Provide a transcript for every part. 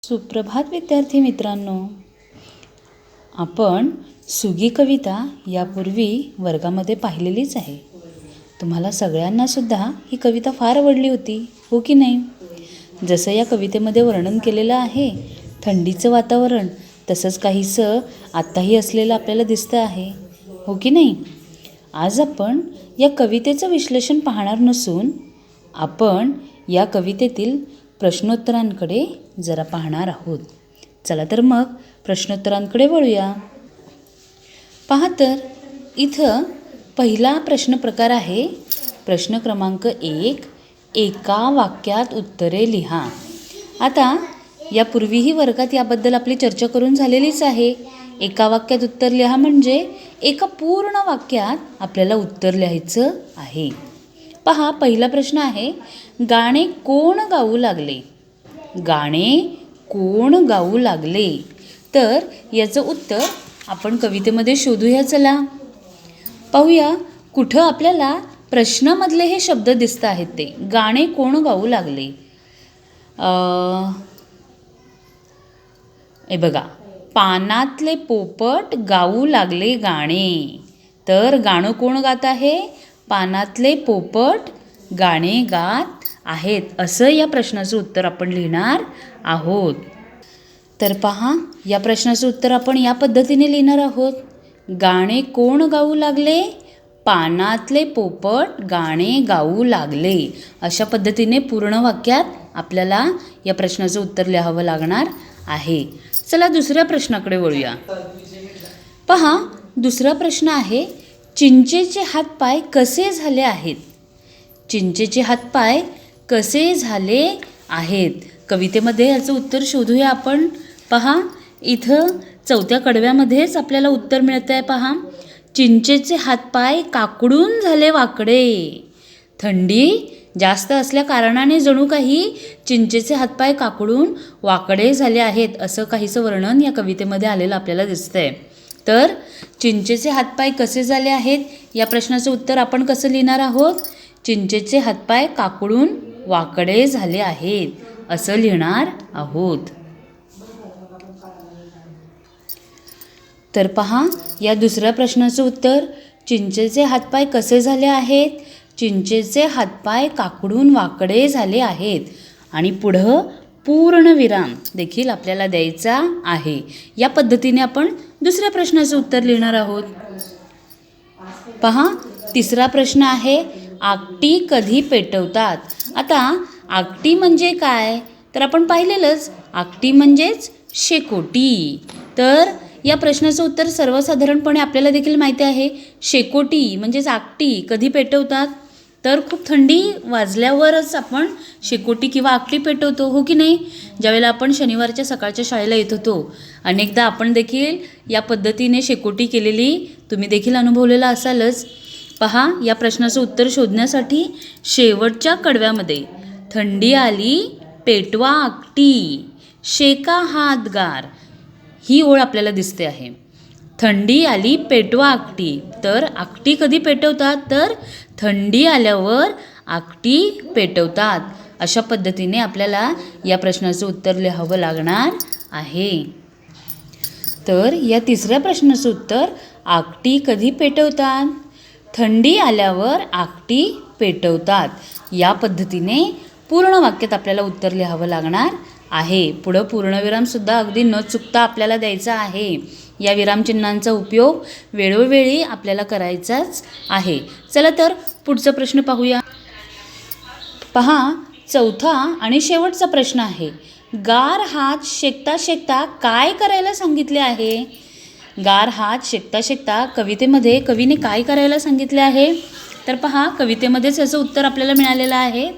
सुप्रभात विद्यार्थी मित्रांनो, आपण सुगी कविता यापूर्वी वर्गामध्ये पाहिलेलीच आहे. तुम्हाला सगळ्यांना सुद्धा ही कविता फार आवडली होती, हो की नाही? जसं या कवितेमध्ये वर्णन केलेलं आहे थंडीचं वातावरण, तसंच काहीसं आत्ताही असलेलं आपल्याला दिसतं आहे, हो की नाही? आज आपण या कवितेचं विश्लेषण पाहणार नसून आपण या कवितेतील प्रश्नोत्तरांकडे जरा पाहणार आहोत. चला तर मग प्रश्नोत्तरांकडे वळूया. पहा तर इथं पहिला प्रश्न प्रकार आहे प्रश्न क्रमांक 1, एका वाक्यात उत्तरे लिहा. आता यापूर्वीही वर्गात याबद्दल आपली चर्चा करून झालेलीच आहे. एका वाक्यात उत्तर लिहा म्हणजे एका पूर्ण वाक्यात आपल्याला उत्तर लिहायचं आहे. पहा पहिला प्रश्न आहे, गाणे कोण गाऊ लागले? गाणे कोण गाऊ लागले? तर याचं उत्तर आपण कवितेमध्ये शोधूया. चला पाहूया कुठं आपल्याला प्रश्नामधले हे शब्द दिसत आहेत. ते गाणे कोण गाऊ लागले, हे बघा, पानातले पोपट गाऊ लागले गाणे. तर गाणं कोण गात आहे? पानातले पोपट गाणे गात आहेत, असं या प्रश्नाचं उत्तर आपण लिहिणार आहोत. तर पहा या प्रश्नाचं उत्तर आपण या पद्धतीने लिहिणार आहोत. गाणे कोण गाऊ लागले? पानातले पोपट गाणे गाऊ लागले. अशा पद्धतीने पूर्ण वाक्यात आपल्याला या प्रश्नाचं उत्तर लिहावं लागणार आहे. चला दुसऱ्या प्रश्नाकडे वळूया. पहा दुसरा प्रश्न आहे, चिंचेचे हातपाय कसे झाले आहेत? चिंचेचे हातपाय कसे झाले आहेत? कवितेमध्ये याचं उत्तर शोधूया आपण. पहा इथं चौथ्या कडव्यामध्येच आपल्याला उत्तर मिळतं आहे. पहा, चिंचेचे हातपाय काकडून झाले वाकडे. थंडी जास्त असल्या कारणाने जणू काही चिंचेचे हातपाय काकडून वाकडे झाले आहेत, असं काहीसं वर्णन या कवितेमध्ये आलेलं आपल्याला दिसतंय. तर चिंचेचे हातपाय कसे झाले आहेत या प्रश्नाचं उत्तर आपण कसं लिहिणार आहोत? चिंचेचे हातपाय काकडून वाकडे झाले आहेत, असं लिहिणार आहोत. तर पहा या दुसऱ्या प्रश्नाचं उत्तर, चिंचेचे हातपाय कसे झाले आहेत? चिंचेचे हातपाय काकडून वाकडे झाले आहेत. आणि पुढं पूर्णविराम देखील आपल्याला द्यायचा आहे. या पद्धतीने आपण दुसऱ्या प्रश्नाचं उत्तर लिहिणार आहोत. पहा तिसरा प्रश्न आहे, आकटी कधी पेटवतात? आता आकटी म्हणजे काय तर आपण पाहिलेलंच, आकटी म्हणजेच शेकोटी. तर या प्रश्नाचं उत्तर सर्वसाधारणपणे आपल्याला देखील माहिती आहे. शेकोटी म्हणजेच आकटी कधी पेटवतात? तर खूप थंडी वाजल्यावरच आपण शेकोटी किंवा आकटी पेटवतो, हो की नाही? ज्यावेळेला आपण शनिवारच्या सकाळच्या शाळेला येत होतो, अनेकदा आपण देखील या पद्धतीने शेकोटी केलेली तुम्ही देखील अनुभवलेला असालच. पहा या प्रश्नाचं उत्तर शोधण्यासाठी शेवटच्या कडव्यामध्ये थंडी आली पेटवा आकटी, शेका हातगार ही ओळ आपल्याला दिसते आहे. थंडी आली पेटवा आकटी. तर आकटी कधी पेटवतात? तर थंडी आल्यावर आकटी पेटवतात. अशा पद्धतीने आपल्याला या प्रश्नाचं उत्तर लिहावं लागणार आहे. तर या तिसऱ्या प्रश्नाचं उत्तर, आकटी कधी पेटवतात? थंडी आल्यावर आकटी पेटवतात. या पद्धतीने पूर्ण वाक्यात आपल्याला उत्तर लिहावं लागणार आहे. पुढं पूर्णविरामसुद्धा अगदी न चुकता आपल्याला द्यायचा आहे. या विरामचिन्हांचा उपयोग वेळोवेळी आपल्याला करायचाच आहे. चला तर पुढचा प्रश्न पाहूया. पहा चौथा आणि शेवटचा प्रश्न आहे, गार हात शेकता शेकता काय करायला सांगितले आहे? गार हात शेकता शेकता कवितेमध्ये कवीने काय करायला सांगितले आहे? तर पहा कवितेमध्येच याचं उत्तर आपल्याला मिळालेलं आहे.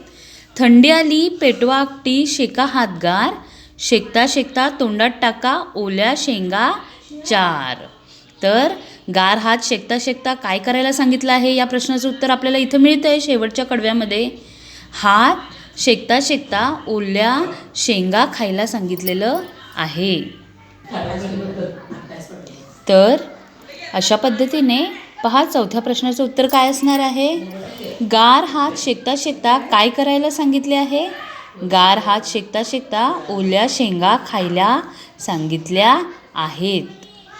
थंडी आली पेटवा आकटी, शेका हातगार, शेकता शेकता तोंडात टाका ओल्या शेंगा 4. तर गार हात शेकता शेकता काय करायला सांगितलं आहे या प्रश्नाचं उत्तर आपल्याला इथं मिळतं आहे शेवटच्या कडव्यामध्ये. हात शेकता शेकता ओल्या शेंगा खायला सांगितलेलं आहे. तर अशा पद्धतीने पहा चौथ्या प्रश्नाचं उत्तर काय असणार आहे? गार हात शेकता शेकता काय करायला सांगितले आहे? गार हात शेकता शेकता ओल्या शेंगा खायला सांगितल्या आहेत.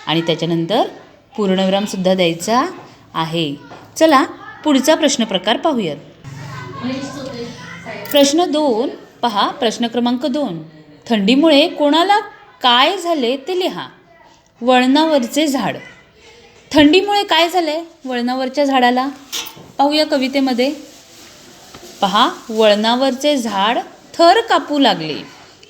आणि त्याच्यानंतर पूर्णविरामसुद्धा द्यायचा आहे. चला पुढचा प्रश्न प्रकार पाहूयात. प्रश्न 2 पहा. प्रश्न क्रमांक 2. थंडीमुळे कोणाला काय झाले ते लिहा. वळणावरचे झाड. थंडीमुळे काय झाले वळणावरच्या झाडाला? पाहूया कवितेमध्ये. पहा, वळणावरचे झाड थर कापू लागले.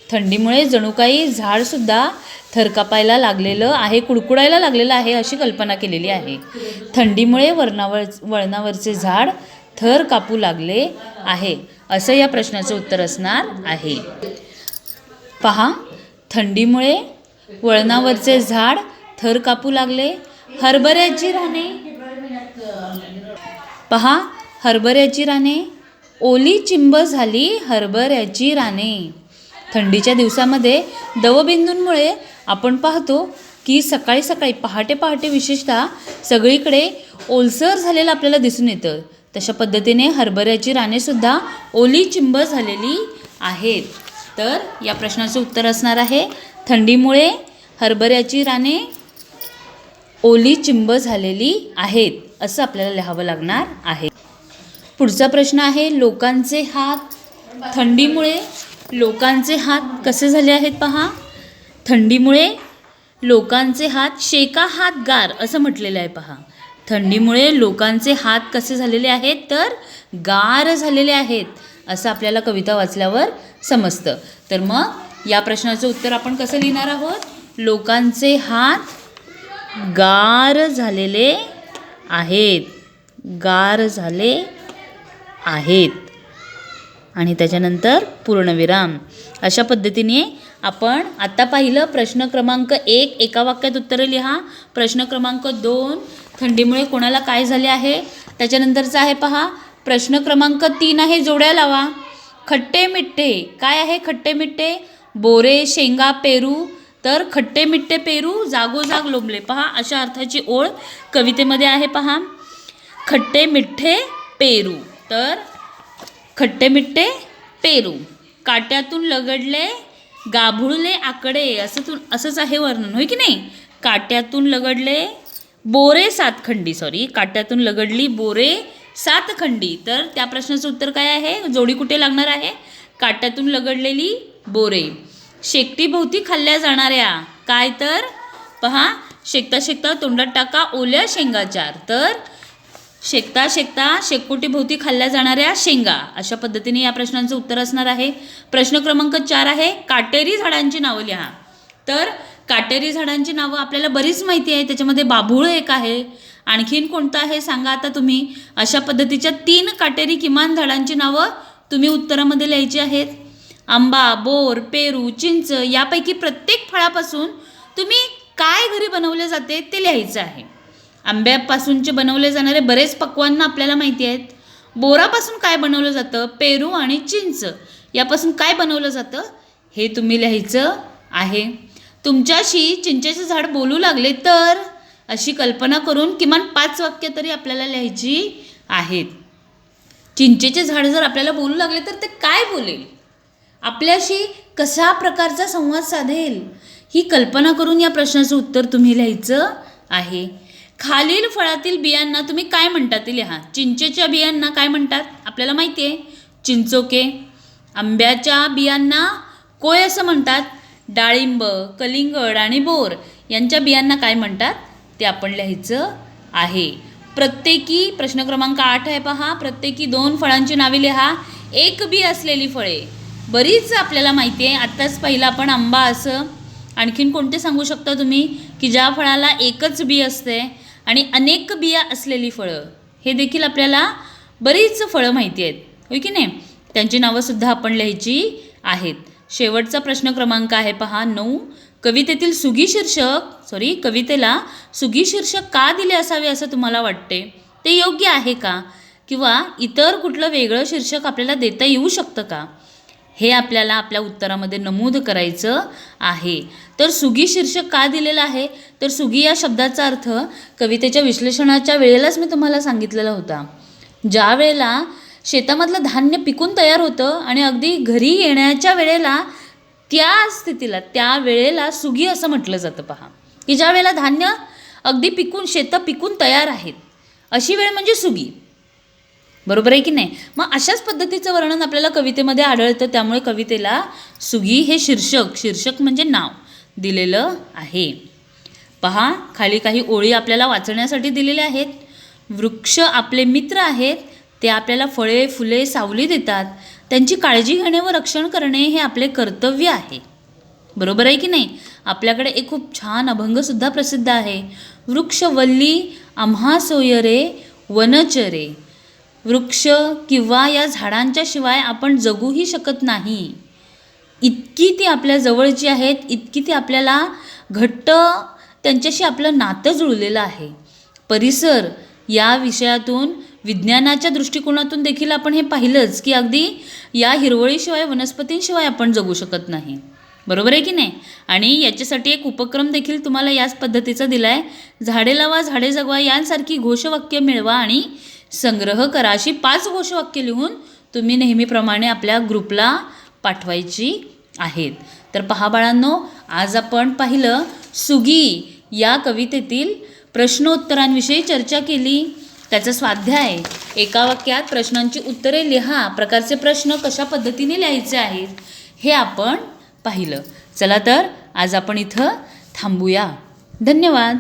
थंडीमुळे जणू काही झाडसुद्धा थर कापायला लागलेलं आहे, कुडकुडायला लागलेलं आहे अशी कल्पना केलेली आहे. थंडीमुळे वळणावरचे झाड थर कापू लागले आहे असं या प्रश्नाचं उत्तर असणार आहे. पहा, थंडीमुळे वळणावरचे झाड थर कापू लागले. हरभऱ्याची राने. पहा, हरभऱ्याची राने. ओली चिंब झाली हरभऱ्याची राने. थंडीच्या दिवसामध्ये दवबिंदूंमुळे आपण पाहतो की सकाळी सकाळी पहाटे पहाटे विशेषतः सगळीकडे ओलसर झालेलं आपल्याला दिसून येतं. तशा पद्धतीने हरभऱ्याची रानेसुद्धा ओली चिंब झालेली आहेत. तर या प्रश्नाचं उत्तर असणार आहे थंडीमुळे हरभऱ्याची राने ओली चिंब झालेली आहेत असं आपल्याला लिहावं लागणार आहे. पुढचा प्रश्न आहे लोकांचे हात. थंडीमुळे लोकांचे हात कसे झाले आहेत पहा. थंडीमुळे लोकांचे हात शेका हात गार असं म्हटलेलं आहे पहा. थंडीमुळे लोकांचे हात कसे झालेले आहेत तर गार झालेले आहेत असं आपल्याला कविता वाचल्यावर समजतं. तर मग या प्रश्नाचं उत्तर आपण कसं लिहिणार आहोत. लोकांचे हात गार झालेले आहेत. गार झाले आहेत. आणि त्याच्यानंतर पूर्णविराम. अशा पद्धतीने आपण आता पाहिलं प्रश्न क्रमांक 1 एका वाक्यात उत्तरं लिहा. प्रश्न क्रमांक 2 थंडीमुळे कोणाला काय झाले आहे. त्याच्यानंतरचा आहे पहा प्रश्न क्रमांक 3 आहे जोड्या लावा. खट्टे मिठ्ठे. काय आहे खट्टे मिठ्ठे. बोरे शेंगा पेरू. तर खट्टे मिठ्ठे पेरू जागोजाग लोंबले. पहा अशा अर्थाची ओळ कवितेमध्ये आहे पहा. खट्टे मिठ्ठे पेरू. तर खट्टे मिठ्ठे पेरू. काट्यातून लगडले गाभुळले आकडे. असंच आहे वर्णन होय की नाही. काट्यातून लगडले बोरे सातखंडी. काट्यातून लगडली बोरे सातखंडी. तर त्या प्रश्नाचं उत्तर काय आहे. जोडी कुठे लागणार आहे. काट्यातून लगडलेली बोरे. शेकटीभोवती खाल्ल्या जाणाऱ्या. काय तर पहा शेकता शेकता तोंडात टाका ओल्या शेंगा चार. तर शेकता शेकता शेकोटीभोवती खाल्ल्या जाणाऱ्या शेंगा. अशा पद्धतीने या प्रश्नांचं उत्तर असणार आहे. प्रश्न क्रमांक 4 आहे काटेरी झाडांची नावं लिहा. तर काटेरी झाडांची नावं आपल्याला बरीच माहिती आहे. त्याच्यामध्ये बाभूळ एक आहे. आणखीन कोणतं आहे सांगा आता तुम्ही. अशा पद्धतीच्या 3 काटेरी किमान झाडांची नावं तुम्ही उत्तरामध्ये लिहायची आहेत. आंबा बोर पेरू चिंच यापैकी प्रत्येक फळापासून तुम्ही काय घरी बनवले जाते ते लिहायचं आहे. आंब्यापासूनचे बनवले जाणारे बरेच पक्वान्न आपल्याला माहिती आहेत. बोरापासून काय बनवलं जातं. पेरू आणि चिंच यापासून काय बनवलं जातं हे तुम्ही लिहायचं आहे. तुमच्याशी चिंचेचे झाड बोलू लागले तर अशी कल्पना करून किमान 5 वाक्य तरी आपल्याला लिहायची आहेत. चिंचेचे झाड जर आपल्याला बोलू लागले तर ते काय बोलेल. आपल्याशी कशा प्रकारचा संवाद साधेल ही कल्पना करून या प्रश्नाचं उत्तर तुम्ही लिहायचं आहे. खालील फळातील बियांना तुम्ही काय म्हणतात ते लिहा. चिंचेच्या बियांना काय म्हणतात आपल्याला माहिती आहे चिंचोके. आंब्याच्या बियांना कोय असं म्हणतात. डाळिंब कलिंगड आणि बोर यांच्या बियांना काय म्हणतात ते आपण लिहायचं आहे. प्रत्येकी प्रश्न क्रमांक 8 आहे पहा. प्रत्येकी 2 फळांची नावे लिहा. एक बी असलेली फळे बरीच आपल्याला माहिती आहे. आत्ताच पहिला आपण आंबा असं. आणखीन कोणते सांगू शकता तुम्ही की ज्या फळाला एकच बी असते आणि अनेक बिया असलेली फळं. हे देखील आपल्याला बरीच फळं माहिती आहेत होय की नाही. त्यांची नावंसुद्धा आपण लिहायची आहेत. शेवटचा प्रश्न क्रमांक आहे पहा 9. कवितेला सुगी शीर्षक का दिले असावे असं तुम्हाला वाटते. ते योग्य आहे का किंवा इतर कुठलं वेगळं शीर्षक आपल्याला देता येऊ शकतं का हे आपल्याला आपल्या उत्तरामध्ये नमूद करायचं आहे. तर सुगी शीर्षक का दिलेलं आहे तर सुगी या शब्दाचा अर्थ कवितेच्या विश्लेषणाच्या वेळेलाच मी तुम्हाला सांगितलेला होता. ज्या वेळेला शेतामधलं धान्य पिकून तयार होतं आणि अगदी घरी येण्याच्या वेळेला त्या स्थितीला, त्या वेळेला सुगी असं म्हटलं जातं. पहा, की ज्या वेळेला धान्य अगदी पिकून, शेतं पिकून तयार आहेत, अशी वेळ म्हणजे सुगी. बरोबर आहे की नाही? मग अशाच पद्धतीचं वर्णन आपल्याला कवितेमध्ये आढळतं. त्यामुळे कवितेला सुगी हे शीर्षक म्हणजे नाव दिलेलं आहे. पहा, खाली काही ओळी आपल्याला वाचण्यासाठी दिलेल्या आहेत. वृक्ष आपले मित्र आहेत, ते आपल्याला फळे, फुले, सावली देतात. त्यांची काळजी घेणे व रक्षण करणे हे आपले कर्तव्य आहे. बरोबर आहे की नाही? आपल्याकडे एक खूप छान अभंगसुद्धा प्रसिद्ध आहे. वृक्षवल्ली आम्हा सोयरे वनचरे. वृक्ष किंवा या झाडांच्या शिवाय आपण जगूही शकत नाही. इतकी ती आपल्या जवळची आहेत, इतकी ती आपल्याला घट्ट त्यांच्याशी आपलं नातं जुळलेलं आहे. परिसर या विषयातून, विज्ञानाच्या दृष्टिकोनातून देखील आपण हे पाहिलंच, की अगदी या हिरवळीशिवाय, वनस्पतींशिवाय आपण जगू शकत नाही. बरोबर आहे की नाही? आणि याच्यासाठी एक उपक्रम देखील तुम्हाला याच पद्धतीचा दिला आहे. झाडे लावा, झाडे जगवा यांसारखी घोषवाक्य मिळवा आणि संग्रह करा. अशी 5 घोषवाक्य लिहून तुम्ही नेहमीप्रमाणे आपल्या ग्रुपला पाठवायची आहेत. तर पहा बाळांनो, आज आपण पाहिलं सुगी या कवितेतील प्रश्नोत्तरांविषयी चर्चा केली. त्याचा स्वाध्याय, एका वाक्यात प्रश्नांची उत्तरे लिहा, प्रकारचे प्रश्न कशा पद्धतीने लिहायचे आहेत हे आपण पाहिलं. चला तर आज आपण इथं थांबूया. धन्यवाद.